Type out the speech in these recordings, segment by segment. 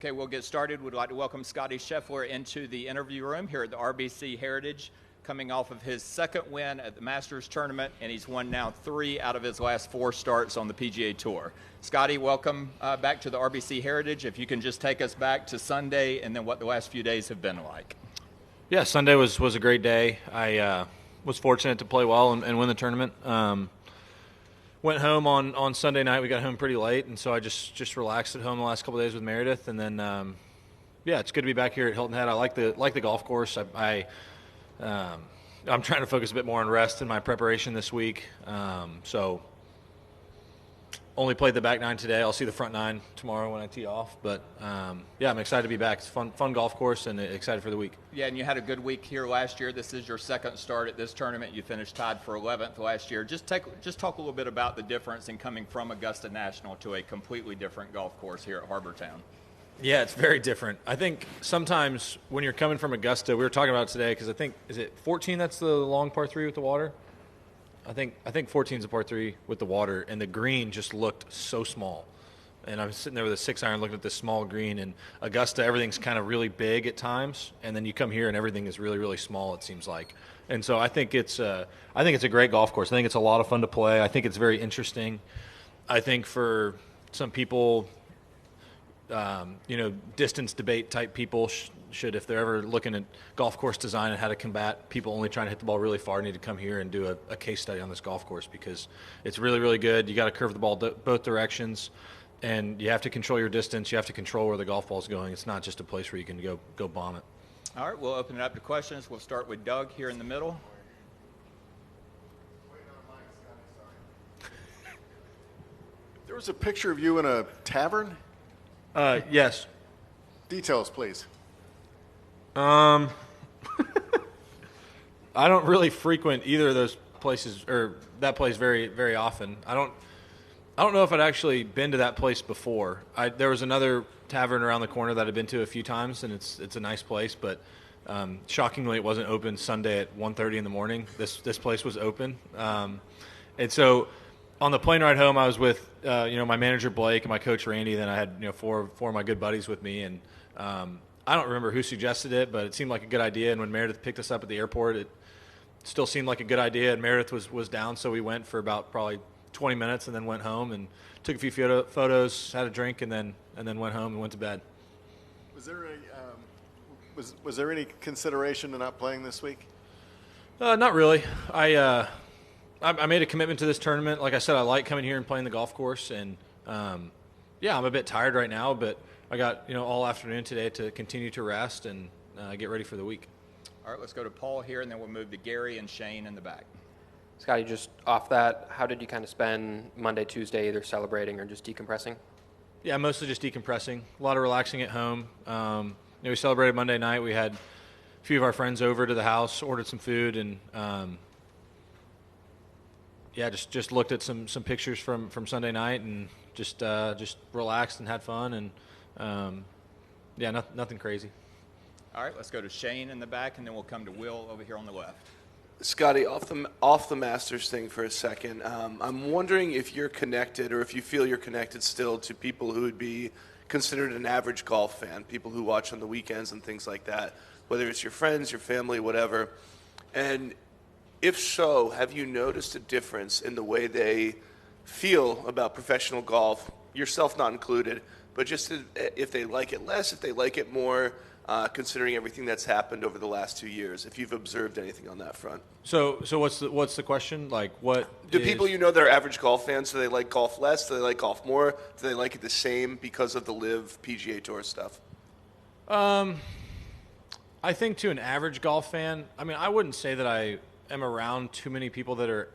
Okay, we'll get started. We'd like to welcome Scottie Scheffler into the interview room here at the RBC Heritage, coming off of his second win at the Masters tournament, and he's won now 3 out of his last 4 starts on the PGA Tour. Scottie, welcome back to the RBC Heritage. If you can just take us back to Sunday and then what the last few days have been like. Yeah, Sunday was a great day. I was fortunate to play well and win the tournament. Went home on Sunday night. We got home pretty late, and so I just relaxed at home the last couple of days with Meredith. And then, yeah, it's good to be back here at Hilton Head. I like the golf course. I'm trying to focus a bit more on rest in my preparation this week. So only played the back 9 today. I'll see the front 9 tomorrow when I tee off. But, yeah, I'm excited to be back. It's a fun golf course and excited for the week. Yeah, and you had a good week here last year. This is your second start at this tournament. You finished tied for 11th last year. Just talk a little bit about the difference in coming from Augusta National to a completely different golf course here at Harbor Town. Yeah, it's very different. I think sometimes when you're coming from Augusta, we were talking about it today because I think, is it 14 that's the long par 3 with the water? I think 14 is a par 3 with the water, and the green just looked so small. And I'm sitting there with a 6-iron looking at this small green. And Augusta, everything's kind of really big at times, and then you come here and everything is really, really small, it seems like. And so I think it's a great golf course. I think it's a lot of fun to play. I think it's very interesting. I think for some people, distance debate type people should, if they're ever looking at golf course design and how to combat people only trying to hit the ball really far, need to come here and do a case study on this golf course because it's really, really good. You got to curve the ball both directions, and you have to control your distance. You have to control where the golf ball's going. It's not just a place where you can go bomb it. All right, we'll open it up to questions. We'll start with Doug here in the middle. There was a picture of you in a tavern? Yes. Details, please. I don't really frequent either of those places or that place very, very often. I don't know if I'd actually been to that place before. There was another tavern around the corner that I'd been to a few times, and it's a nice place. But shockingly, it wasn't open Sunday at 1:30 in the morning. This place was open, and so on the plane ride home, I was with my manager Blake and my coach Randy. Then I had 4 of my good buddies with me, and I don't remember who suggested it, but it seemed like a good idea. And when Meredith picked us up at the airport, it still seemed like a good idea. And Meredith was down, so we went for about probably 20 minutes, and then went home and took a few photos, had a drink, and then went home and went to bed. Was there was there any consideration to not playing this week? Not really. I made a commitment to this tournament. Like I said, I like coming here and playing the golf course, and yeah, I'm a bit tired right now, but I got all afternoon today to continue to rest and get ready for the week. All right, let's go to Paul here, and then we'll move to Gary and Shane in the back. Scottie, just off that, how did you kind of spend Monday, Tuesday, either celebrating or just decompressing? Yeah, mostly just decompressing. A lot of relaxing at home. We celebrated Monday night. We had a few of our friends over to the house, ordered some food, and just looked at some pictures from Sunday night and just relaxed and had fun, and nothing crazy. All right, let's go to Shane in the back, and then we'll come to Will over here on the left. Scottie, off the Masters thing for a second, I'm wondering if you're connected or if you feel you're connected still to people who would be considered an average golf fan, people who watch on the weekends and things like that, whether it's your friends, your family, whatever. And if so, have you noticed a difference in the way they feel about professional golf, yourself not included, but just if they like it less, if they like it more, considering everything that's happened over the last 2 years, if you've observed anything on that front? So what's the question? Like, what do people that are average golf fans? Do they like golf less? Do they like golf more? Do they like it the same because of the Live PGA Tour stuff? I think to an average golf fan, I wouldn't say that I am around too many people that are,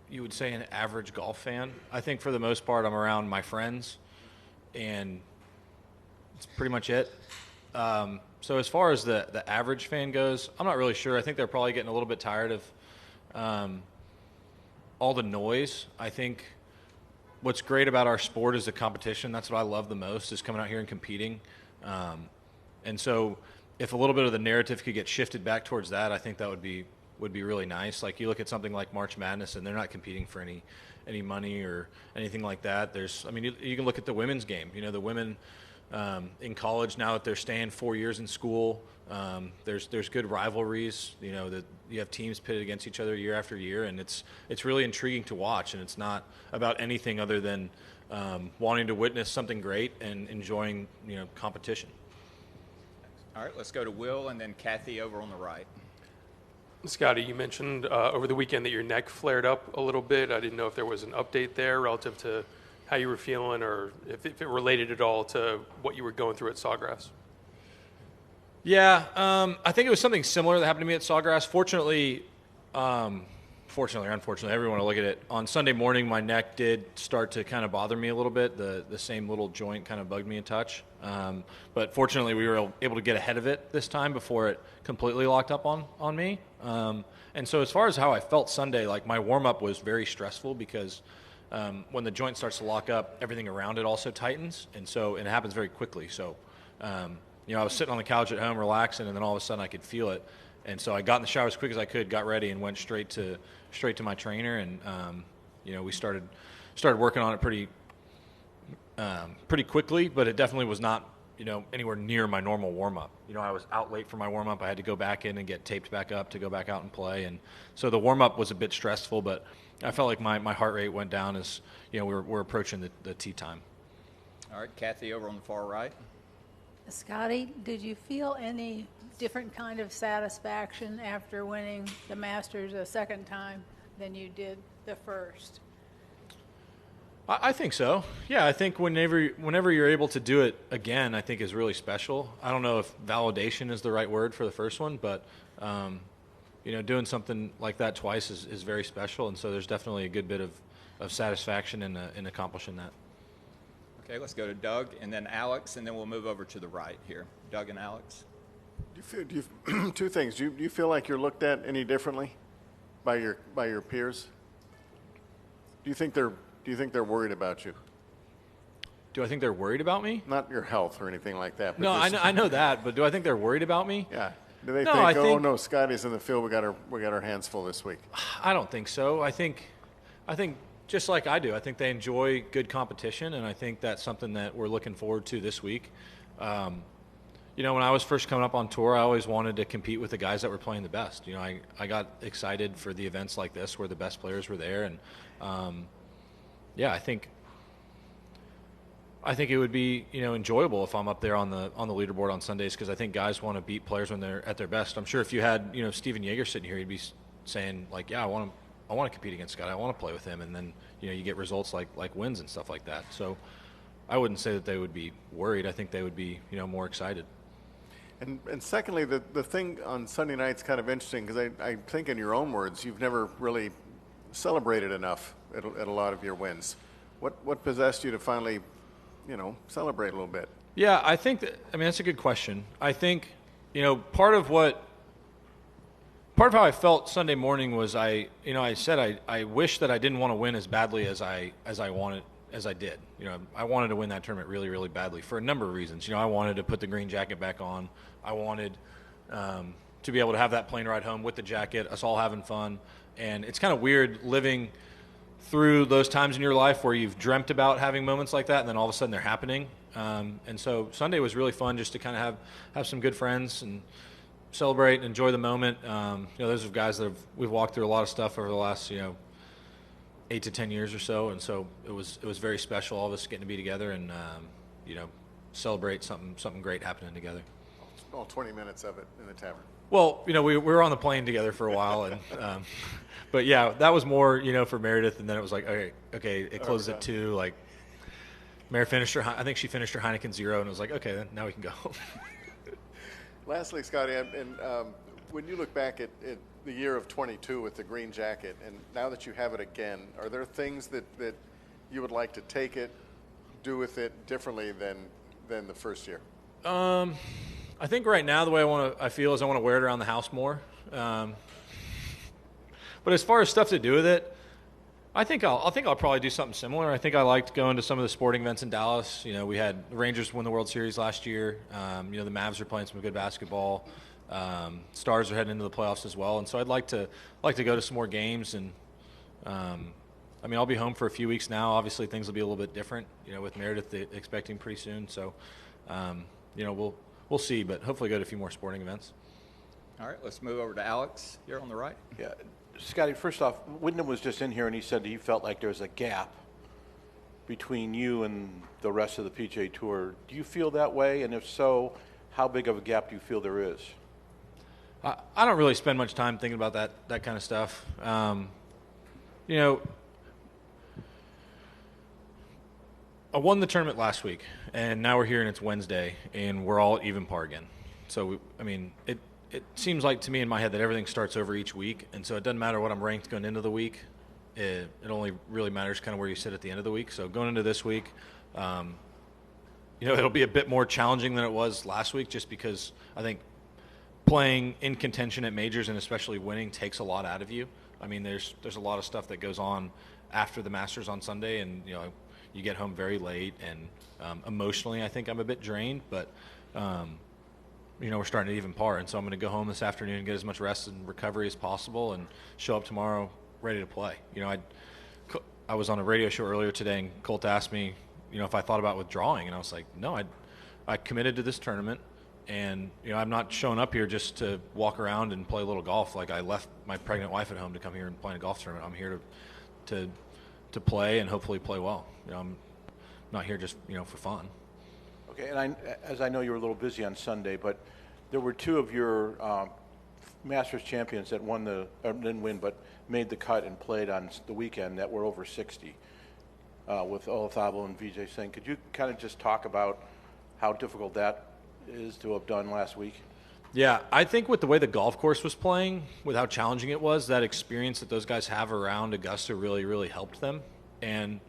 you would say, an average golf fan. I think for the most part, I'm around my friends, and it's pretty much it. So as far as the average fan goes, I'm not really sure. I think they're probably getting a little bit tired of all the noise. I think what's great about our sport is the competition. That's what I love the most, is coming out here and competing. And so if a little bit of the narrative could get shifted back towards that, I think that would be really nice. Like, you look at something like March Madness, and they're not competing for any money or anything like that. You can look at the women's game. The women in college now that they're staying 4 years in school. There's good rivalries, that you have teams pitted against each other year after year, and it's really intriguing to watch, and it's not about anything other than wanting to witness something great and enjoying competition. All right, let's go to Will and then Kathy over on the right. Scottie, you mentioned over the weekend that your neck flared up a little bit. I didn't know if there was an update there relative to how you were feeling, or if it related at all to what you were going through at Sawgrass. Yeah, I think it was something similar that happened to me at Sawgrass. Fortunately or unfortunately, everyone will look at it. On Sunday morning, my neck did start to kind of bother me a little bit. The same little joint kind of bugged me a touch. But fortunately, we were able to get ahead of it this time before it completely locked up on me. And so as far as how I felt Sunday, like my warm-up was very stressful because when the joint starts to lock up, everything around it also tightens. And it happens very quickly. So, I was sitting on the couch at home relaxing, and then all of a sudden I could feel it. And so I got in the shower as quick as I could, got ready, and went straight to my trainer. And we started working on it pretty quickly, but it definitely was not anywhere near my normal warm up. I was out late for my warm up. I had to go back in and get taped back up to go back out and play. And so the warm up was a bit stressful, but I felt like my heart rate went down as we're approaching the tee time. All right, Kathy over on the far right. Scottie, did you feel any different kind of satisfaction after winning the Masters a second time than you did the first? I think so. Yeah, I think whenever you're able to do it again, I think is really special. I don't know if validation is the right word for the first one, but doing something like that twice is very special, and so there's definitely a good bit of satisfaction in accomplishing that. Okay, let's go to Doug and then Alex, and then we'll move over to the right here. Doug and Alex. Two things. Do you feel like you're looked at any differently by your peers? Do you think they're worried about you? Do I think they're worried about me? Not your health or anything like that. But no, I know that, but do I think they're worried about me? Yeah. Do they think, oh no, Scottie's in the field. We got our hands full this week. I don't think so. I think just like I do, I think they enjoy good competition, and I think that's something that we're looking forward to this week. When I was first coming up on tour, I always wanted to compete with the guys that were playing the best. I got excited for the events like this where the best players were there, and I think it would be enjoyable if I'm up there on the leaderboard on Sundays, because I think guys want to beat players when they're at their best. I'm sure if you had Steven Yeager sitting here, he'd be saying like, yeah, I want to compete against Scott. I want to play with him, and then you get results like wins and stuff like that. So I wouldn't say that they would be worried. I think they would be more excited. And secondly, the thing on Sunday night's kind of interesting because I think in your own words, you've never really celebrated enough at a lot of your wins. What possessed you to finally, celebrate a little bit? Yeah, I think that's a good question. I think, part of how I felt Sunday morning was I said I wish that I didn't want to win as badly as I did. I wanted to win that tournament really, really badly for a number of reasons. I wanted to put the green jacket back on. I wanted to be able to have that plane ride home with the jacket, us all having fun. And it's kind of weird living through those times in your life where you've dreamt about having moments like that, and then all of a sudden they're happening. And so Sunday was really fun just to kind of have some good friends and celebrate and enjoy the moment. Those are guys that we've walked through a lot of stuff over the last 8 to 10 years or so, and so it was very special, all of us getting to be together and celebrate something great happening together. All 20 minutes of it in the tavern. Well, we were on the plane together for a while, and but yeah, that was more for Meredith, and then it was like okay, it closed at 2. Like Mary finished I think she finished her Heineken 0, and it was like okay, then now we can go. Lastly, Scottie, and when you look back at the year of 22 with the green jacket, and now that you have it again, are there things that you would like to do with it differently than the first year? I think right now the way I feel is I want to wear it around the house more. But as far as stuff to do with it, I think I'll probably do something similar. I think I liked going to some of the sporting events in Dallas. We had the Rangers win the World Series last year. The Mavs are playing some good basketball. Stars are heading into the playoffs as well, and so I'd like to go to some more games. And I'll be home for a few weeks now. Obviously, things will be a little bit different. With Meredith expecting pretty soon. So We'll see, but hopefully go to a few more sporting events. All right, let's move over to Alex here on the right. Yeah, Scottie, first off, Wyndham was just in here and he said he felt like there was a gap between you and the rest of the PGA Tour. Do you feel that way? And if so, how big of a gap do you feel there is? I don't really spend much time thinking about that kind of stuff. I won the tournament last week, and now we're here and it's Wednesday, and we're all at even par again. So, it seems like to me in my head that everything starts over each week, and so it doesn't matter what I'm ranked going into the week. It only really matters kind of where you sit at the end of the week. So going into this week, it'll be a bit more challenging than it was last week, just because I think playing in contention at majors and especially winning takes a lot out of you. I mean, there's a lot of stuff that goes on after the Masters on Sunday, and you get home very late, and emotionally I think I'm a bit drained, but we're starting at even par, and so I'm going to go home this afternoon and get as much rest and recovery as possible and show up tomorrow ready to play. I was on a radio show earlier today, and Colt asked me, if I thought about withdrawing, and I was like, no, I committed to this tournament, and I'm not showing up here just to walk around and play a little golf. Like, I left my pregnant wife at home to come here and play in a golf tournament. I'm here to play and hopefully play well. I'm not here just for fun. Okay, and as I know you were a little busy on Sunday, but there were two of your Masters champions that didn't win, but made the cut and played on the weekend that were over 60 with Olazabal and Vijay Singh. Could you kind of just talk about how difficult that is to have done last week? Yeah, I think with the way the golf course was playing, with how challenging it was, that experience that those guys have around Augusta really, really helped them. And,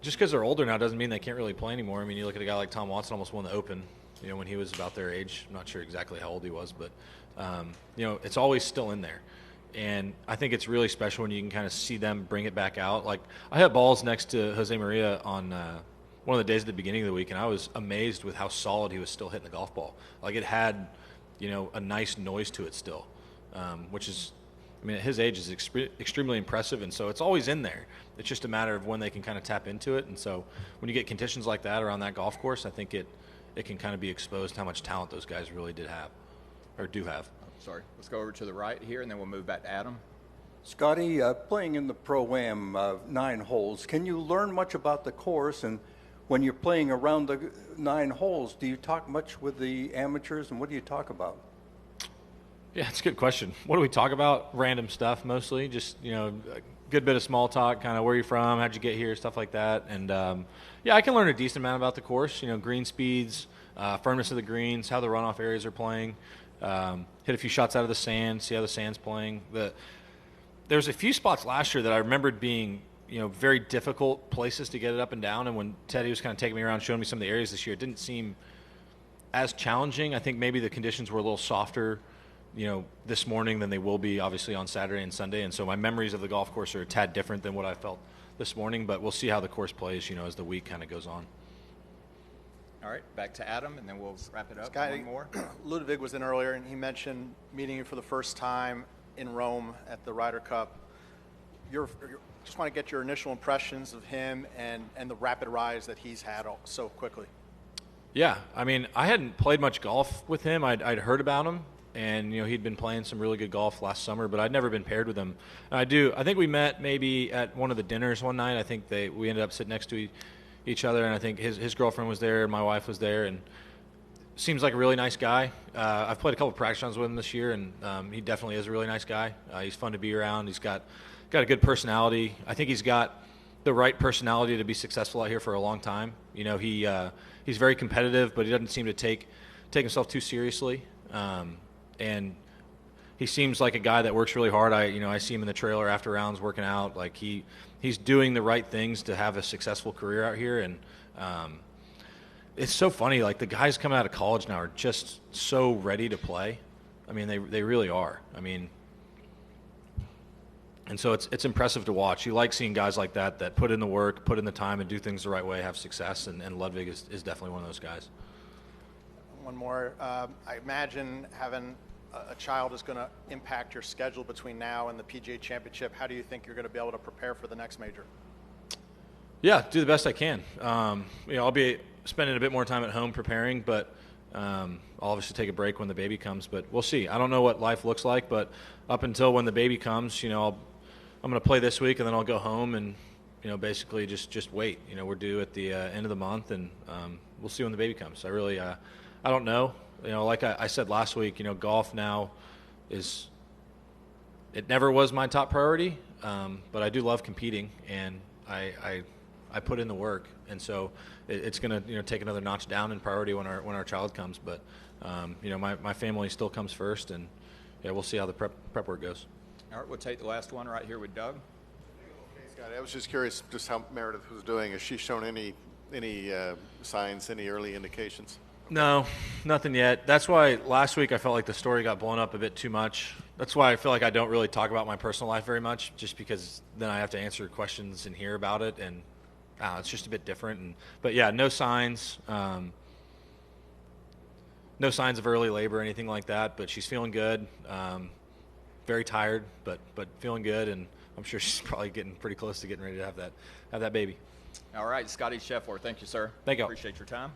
just because they're older now doesn't mean they can't really play anymore. You look at a guy like Tom Watson, almost won the Open, when he was about their age. I'm not sure exactly how old he was, but, it's always still in there. And I think it's really special when you can kind of see them bring it back out. Like, I had balls next to Jose Maria on one of the days at the beginning of the week, and I was amazed with how solid he was still hitting the golf ball. Like, it had, a nice noise to it still, which is, at his age is extremely impressive, and so it's always in there. It's just a matter of when they can kind of tap into it. And so when you get conditions like that around that golf course, I think it can kind of be exposed how much talent those guys really do have. Sorry, let's go over to the right here, and then we'll move back to Adam. Scottie, playing in the Pro-Am 9 holes, can you learn much about the course? And when you're playing around the 9 holes, do you talk much with the amateurs, and what do you talk about? Yeah, it's a good question. What do we talk about? Random stuff mostly, just, a good bit of small talk, kind of where you're from, how'd you get here, stuff like that. And, I can learn a decent amount about the course, green speeds, firmness of the greens, how the runoff areas are playing, hit a few shots out of the sand, see how the sand's playing. There's a few spots last year that I remembered being, very difficult places to get it up and down. And when Teddy was kind of taking me around, showing me some of the areas this year, it didn't seem as challenging. I think maybe the conditions were a little softer, this morning than they will be obviously on Saturday and Sunday. And so my memories of the golf course are a tad different than what I felt this morning, but we'll see how the course plays, as the week kind of goes on. All right, back to Adam, and then we'll wrap it up. Scottie, One more. Ludwig was in earlier, and he mentioned meeting you for the first time in Rome at the Ryder Cup. Just want to get your initial impressions of him and the rapid rise that he's had so quickly. Yeah, I hadn't played much golf with him. I'd heard about him, and he'd been playing some really good golf last summer, but I'd never been paired with him. And I think we met maybe at one of the dinners one night. I think we ended up sitting next to each other, and I think his girlfriend was there and my wife was there, and seems like a really nice guy. I've played a couple of practice rounds with him this year, and he definitely is a really nice guy. He's fun to be around. He's got a good personality. I think he's got the right personality to be successful out here for a long time. He's very competitive, but he doesn't seem to take himself too seriously. And he seems like a guy that works really hard. I see him in the trailer after rounds working out. Like he's doing the right things to have a successful career out here. And it's so funny. Like, the guys coming out of college now are just so ready to play. They really are. And so it's impressive to watch. You like seeing guys like that put in the work, put in the time, and do things the right way, have success. And Ludwig is definitely one of those guys. One more. I imagine having a child is going to impact your schedule between now and the PGA Championship. How do you think you're going to be able to prepare for the next major? Yeah, do the best I can. I'll be spending a bit more time at home preparing, but I'll obviously take a break when the baby comes. But we'll see. I don't know what life looks like, but up until when the baby comes, I'm going to play this week, and then I'll go home and basically just wait. We're due at the end of the month, and we'll see when the baby comes. I really I don't know. Like I said last week, golf now is. It never was my top priority, but I do love competing, and I put in the work, and so it's going to take another notch down in priority when our child comes. But my family still comes first, and we'll see how the prep work goes. All right, we'll take the last one right here with Doug. Okay, Scotty, I was just curious just how Meredith was doing. Has she shown any signs, any early indications? No, nothing yet. That's why last week I felt like the story got blown up a bit too much. That's why I feel like I don't really talk about my personal life very much, just because then I have to answer questions and hear about it, and it's just a bit different. But yeah, no signs. No signs of early labor or anything like that, but she's feeling good. Very tired, but feeling good, and I'm sure she's probably getting pretty close to getting ready to have that baby. All right, Scottie Scheffler, thank you, sir. Thank you. Appreciate your time.